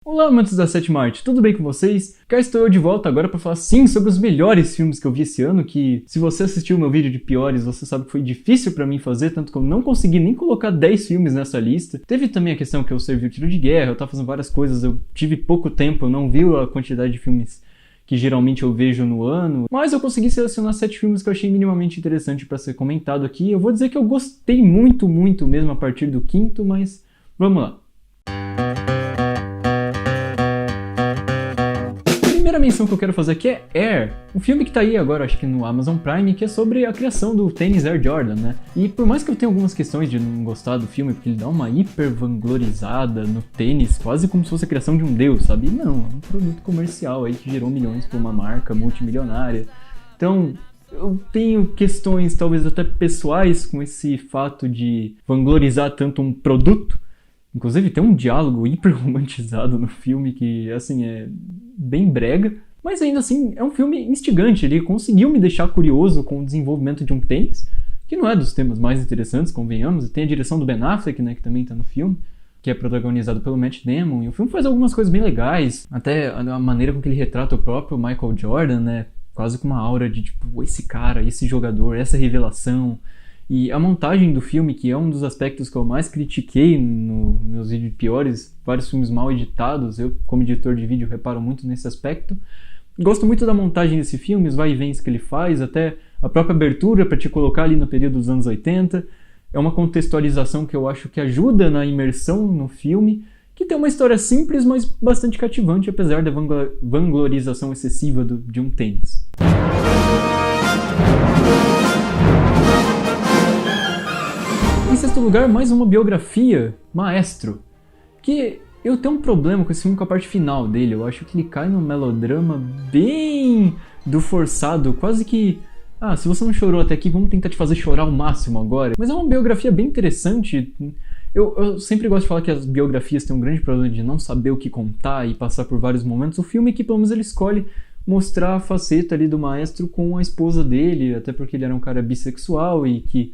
Olá, amantes da sétima arte, tudo bem com vocês? Cá estou eu de volta agora para falar sim sobre os melhores filmes que eu vi esse ano, que se você assistiu o meu vídeo de piores, você sabe que foi difícil para mim fazer, tanto que eu não consegui nem colocar 10 filmes nessa lista. Teve também a questão que eu servi o tiro de guerra, eu tava fazendo várias coisas, eu tive pouco tempo, eu não vi a quantidade de filmes que geralmente eu vejo no ano, mas eu consegui selecionar 7 filmes que eu achei minimamente interessante para ser comentado aqui. Eu vou dizer que eu gostei muito mesmo a partir do quinto, mas vamos lá. A primeira menção que eu quero fazer aqui é Air, um filme que tá aí agora, acho que no Amazon Prime, que é sobre a criação do tênis Air Jordan, né? E por mais que eu tenha algumas questões de não gostar do filme, porque ele dá uma hiper vanglorizada no tênis, quase como se fosse a criação de um deus, sabe? E não, é um produto comercial aí que gerou milhões por uma marca multimilionária. Então, eu tenho questões talvez até pessoais com esse fato de vanglorizar tanto um produto. Inclusive tem um diálogo hiper romantizado no filme que, assim, é bem brega, mas ainda assim é um filme instigante. Ele conseguiu me deixar curioso com o desenvolvimento de um tênis, que não é dos temas mais interessantes, convenhamos. Tem a direção do Ben Affleck, né, que também tá no filme, que é protagonizado pelo Matt Damon, e o filme faz algumas coisas bem legais, até a maneira com que ele retrata o próprio Michael Jordan, né, quase com uma aura de tipo, esse cara, esse jogador, essa revelação. E a montagem do filme, que é um dos aspectos que eu mais critiquei nos meus vídeos piores, vários filmes mal editados, eu como editor de vídeo reparo muito nesse aspecto. Gosto muito da montagem desse filme, os vai e vens que ele faz, até a própria abertura para te colocar ali no período dos anos 80. É uma contextualização que eu acho que ajuda na imersão no filme, que tem uma história simples, mas bastante cativante, apesar da vanglorização excessiva de um tênis. Em sexto lugar, mais uma biografia, Maestro, que eu tenho um problema com esse filme com a parte final dele. Eu acho que ele cai num melodrama bem do forçado, quase que... se você não chorou até aqui, vamos tentar te fazer chorar ao máximo agora. Mas é uma biografia bem interessante. Eu sempre gosto de falar que as biografias têm um grande problema de não saber o que contar e passar por vários momentos. O filme que pelo menos ele escolhe mostrar a faceta ali do Maestro com a esposa dele, até porque ele era um cara bissexual e que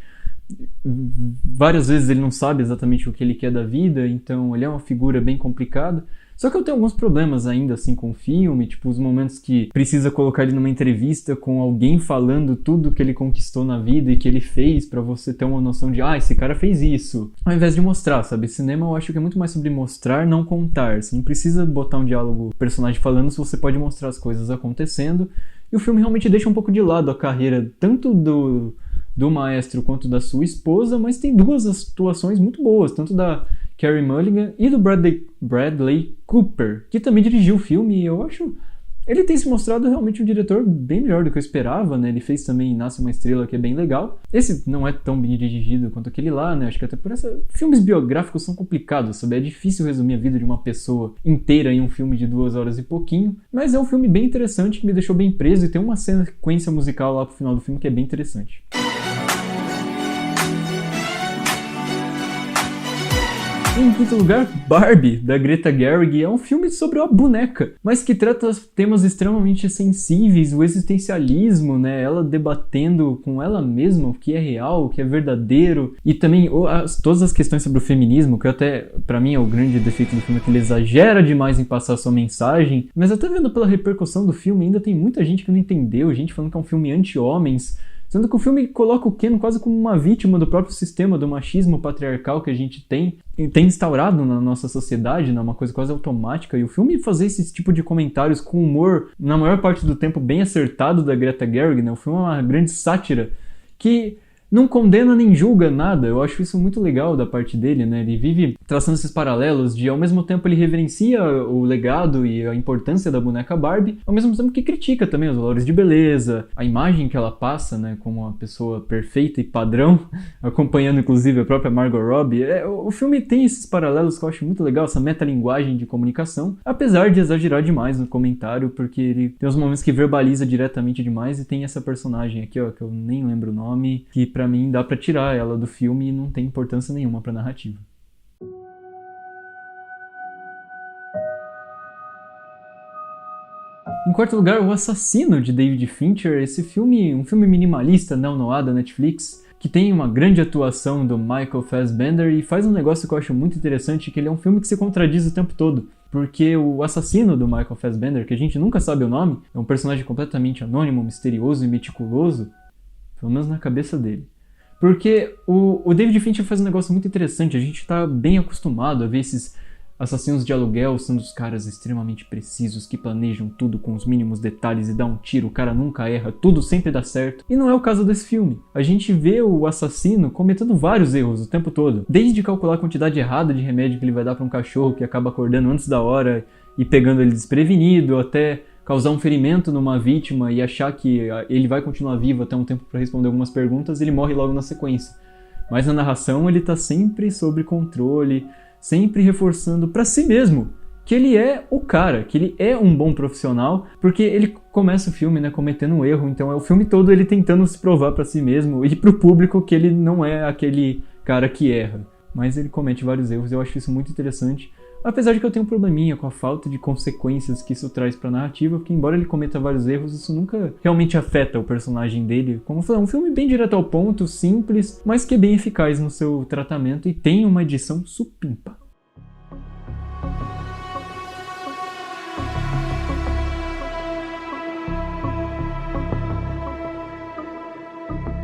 várias vezes ele não sabe exatamente o que ele quer da vida, então ele é uma figura bem complicada. Só que eu tenho alguns problemas ainda assim com o filme, tipo os momentos que precisa colocar ele numa entrevista com alguém falando tudo que ele conquistou na vida e que ele fez pra você ter uma noção de esse cara fez isso, ao invés de mostrar, sabe? Cinema eu acho que é muito mais sobre mostrar, não contar. Você não precisa botar um diálogo, personagem falando, se você pode mostrar as coisas acontecendo. E o filme realmente deixa um pouco de lado a carreira tanto do Maestro quanto da sua esposa, mas tem duas atuações muito boas, tanto da Carey Mulligan e do Bradley Cooper, que também dirigiu o filme, e eu acho... Ele tem se mostrado realmente um diretor bem melhor do que eu esperava, né? Ele fez também Nasce uma Estrela, que é bem legal. Esse não é tão bem dirigido quanto aquele lá, né? Acho que até por essa... Filmes biográficos são complicados, sabe? É difícil resumir a vida de uma pessoa inteira em um filme de 2 horas e pouquinho, mas é um filme bem interessante, que me deixou bem preso, e tem uma sequência musical lá pro final do filme que é bem interessante. Em quinto lugar, Barbie, da Greta Gerwig, é um filme sobre uma boneca, mas que trata temas extremamente sensíveis, o existencialismo, né? Ela debatendo com ela mesma o que é real, o que é verdadeiro, e também todas as questões sobre o feminismo, que até, pra mim, é o grande defeito do filme, que ele exagera demais em passar a sua mensagem, mas até vendo pela repercussão do filme, ainda tem muita gente que não entendeu, gente falando que é um filme anti-homens, sendo que o filme coloca o Ken quase como uma vítima do próprio sistema do machismo patriarcal que a gente tem instaurado na nossa sociedade, né? Uma coisa quase automática. E o filme fazer esse tipo de comentários com humor, na maior parte do tempo bem acertado da Greta Gerwig, né? O filme é uma grande sátira que não condena nem julga nada. Eu acho isso muito legal da parte dele, né? Ele vive traçando esses paralelos de, ao mesmo tempo, ele reverencia o legado e a importância da boneca Barbie, ao mesmo tempo que critica também os valores de beleza, a imagem que ela passa, né? Como uma pessoa perfeita e padrão, acompanhando, inclusive, a própria Margot Robbie. O filme tem esses paralelos que eu acho muito legal, essa metalinguagem de comunicação, apesar de exagerar demais no comentário, porque ele tem uns momentos que verbaliza diretamente demais, e tem essa personagem aqui, ó, que eu nem lembro o nome, que pra mim dá pra tirar ela do filme e não tem importância nenhuma pra narrativa. Em quarto lugar, O Assassino, de David Fincher. Esse filme, um filme minimalista, neo-noir da Netflix, que tem uma grande atuação do Michael Fassbender e faz um negócio que eu acho muito interessante, que ele é um filme que se contradiz o tempo todo. porque o assassino do Michael Fassbender, que a gente nunca sabe o nome, é um personagem completamente anônimo, misterioso e meticuloso, pelo menos na cabeça dele. Porque o David Fincher faz um negócio muito interessante, a gente tá bem acostumado a ver esses assassinos de aluguel sendo os caras extremamente precisos, que planejam tudo com os mínimos detalhes e dá um tiro, o cara nunca erra, tudo sempre dá certo. E não é o caso desse filme. A gente vê o assassino cometendo vários erros o tempo todo. Desde calcular a quantidade errada de remédio que ele vai dar pra um cachorro que acaba acordando antes da hora e pegando ele desprevenido, até causar um ferimento numa vítima e achar que ele vai continuar vivo até um tempo pra responder algumas perguntas, ele morre logo na sequência. Mas na narração ele tá sempre sob controle, sempre reforçando pra si mesmo que ele é o cara, que ele é um bom profissional, porque ele começa o filme, né, cometendo um erro, então é o filme todo ele tentando se provar pra si mesmo e pro público que ele não é aquele cara que erra, mas ele comete vários erros. Eu acho isso muito interessante, apesar de que eu tenho um probleminha com a falta de consequências que isso traz pra narrativa, porque embora ele cometa vários erros, isso nunca realmente afeta o personagem dele. Como eu falei, é um filme bem direto ao ponto, simples, mas que é bem eficaz no seu tratamento e tem uma edição supimpa.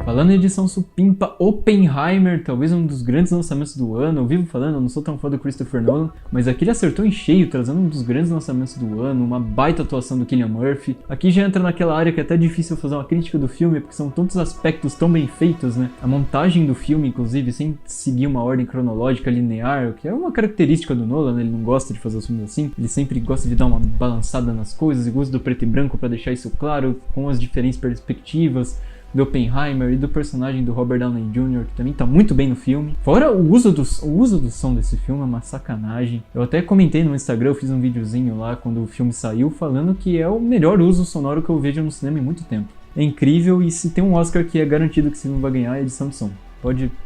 Falando em edição supimpa, Oppenheimer, talvez um dos grandes lançamentos do ano. Eu vivo falando, eu não sou tão fã do Christopher Nolan, mas aqui ele acertou em cheio, trazendo um dos grandes lançamentos do ano, uma baita atuação do Cillian Murphy. Aqui já entra naquela área que é até difícil fazer uma crítica do filme, porque são tantos aspectos tão bem feitos, né? A montagem do filme, inclusive, sem seguir uma ordem cronológica linear, que é uma característica do Nolan, né? Ele não gosta de fazer os filmes assim, ele sempre gosta de dar uma balançada nas coisas e usa do preto e branco pra deixar isso claro, com as diferentes perspectivas do Oppenheimer e do personagem do Robert Downey Jr., que também tá muito bem no filme. Fora o uso do som desse filme é uma sacanagem. Eu até comentei no Instagram, eu fiz um videozinho lá quando o filme saiu, falando que é o melhor uso sonoro que eu vejo no cinema em muito tempo. É incrível, e se tem um Oscar que é garantido que esse filme vai ganhar, é edição de som.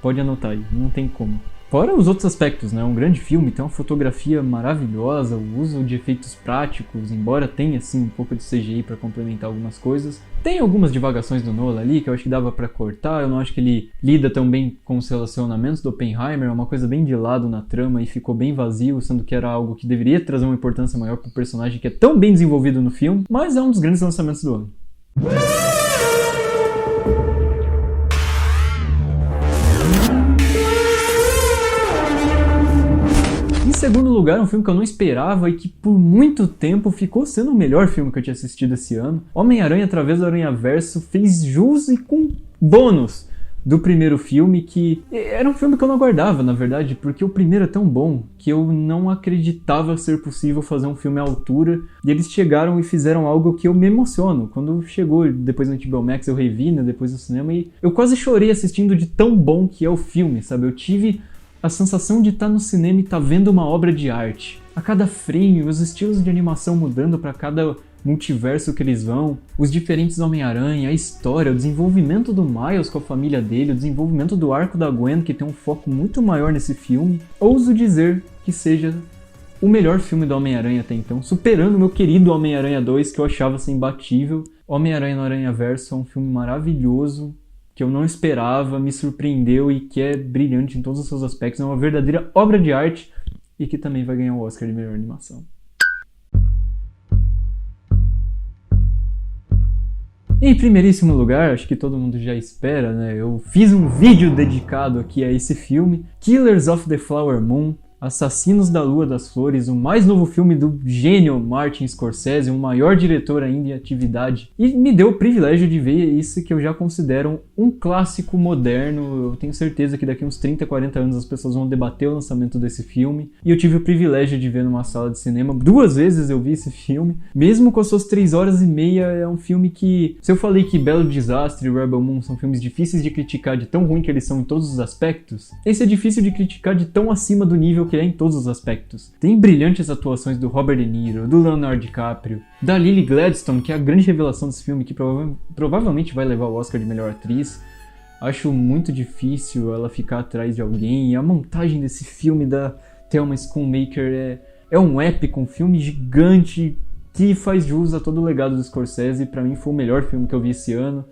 Pode anotar aí, não tem como. Fora os outros aspectos, né? É um grande filme, tem uma fotografia maravilhosa, o uso de efeitos práticos, embora tenha assim um pouco de CGI para complementar algumas coisas. Tem algumas divagações do Nolan ali que eu acho que dava para cortar, eu não acho que ele lida tão bem com os relacionamentos do Oppenheimer, é uma coisa bem de lado na trama e ficou bem vazio, sendo que era algo que deveria trazer uma importância maior pro personagem que é tão bem desenvolvido no filme, mas é um dos grandes lançamentos do ano. Em segundo lugar, um filme que eu não esperava e que por muito tempo ficou sendo o melhor filme que eu tinha assistido esse ano. Homem-Aranha através do Aranhaverso fez jus e com bônus do primeiro filme, que era um filme que eu não aguardava, na verdade, porque o primeiro é tão bom que eu não acreditava ser possível fazer um filme à altura, e eles chegaram e fizeram algo que eu me emociono. Quando chegou depois no HBO Max, eu revi, né, depois do cinema, e eu quase chorei assistindo de tão bom que é o filme, sabe? Eu tive a sensação de estar no cinema e estar vendo uma obra de arte. A cada frame, os estilos de animação mudando para cada multiverso que eles vão, os diferentes Homem-Aranha, a história, o desenvolvimento do Miles com a família dele, o desenvolvimento do arco da Gwen, que tem um foco muito maior nesse filme. Ouso dizer que seja o melhor filme do Homem-Aranha até então, superando o meu querido Homem-Aranha 2, que eu achava assim, imbatível. Homem-Aranha no Aranhaverso é um filme maravilhoso, que eu não esperava, me surpreendeu e que é brilhante em todos os seus aspectos. É uma verdadeira obra de arte e que também vai ganhar o Oscar de melhor animação. Em primeiríssimo lugar, acho que todo mundo já espera, né? Eu fiz um vídeo dedicado aqui a esse filme, Killers of the Flower Moon, Assassinos da Lua das Flores, o mais novo filme do gênio Martin Scorsese, o maior diretor ainda em atividade, e me deu o privilégio de ver isso que eu já considero um clássico moderno. Eu tenho certeza que daqui uns 30, 40 anos as pessoas vão debater o lançamento desse filme, e eu tive o privilégio de ver numa sala de cinema. 2 vezes eu vi esse filme, mesmo com as suas 3 horas e meia, é um filme que, se eu falei que Belo Desastre e Rebel Moon são filmes difíceis de criticar de tão ruim que eles são em todos os aspectos, esse é difícil de criticar de tão acima do nível que é em todos os aspectos. Tem brilhantes atuações do Robert De Niro, do Leonardo DiCaprio, da Lily Gladstone, que é a grande revelação desse filme, que provavelmente vai levar o Oscar de melhor atriz. Acho muito difícil ela ficar atrás de alguém, e a montagem desse filme da Thelma Schoonmaker é um épico, um filme gigante que faz jus a todo o legado do Scorsese. Pra mim foi o melhor filme que eu vi esse ano.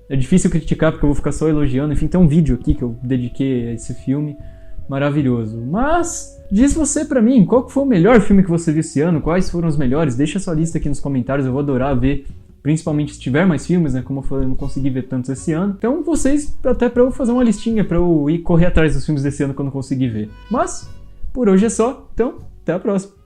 É difícil criticar porque eu vou ficar só elogiando, enfim, tem um vídeo aqui que eu dediquei a esse filme. maravilhoso. Mas diz você pra mim, qual que foi o melhor filme que você viu esse ano? Quais foram os melhores? Deixa sua lista aqui nos comentários, eu vou adorar ver. Principalmente se tiver mais filmes, né? Como eu falei, eu não consegui ver tantos esse ano. Então vocês, até pra eu fazer uma listinha, pra eu ir correr atrás dos filmes desse ano que eu não consegui ver. Mas, por hoje é só. Então, até a próxima.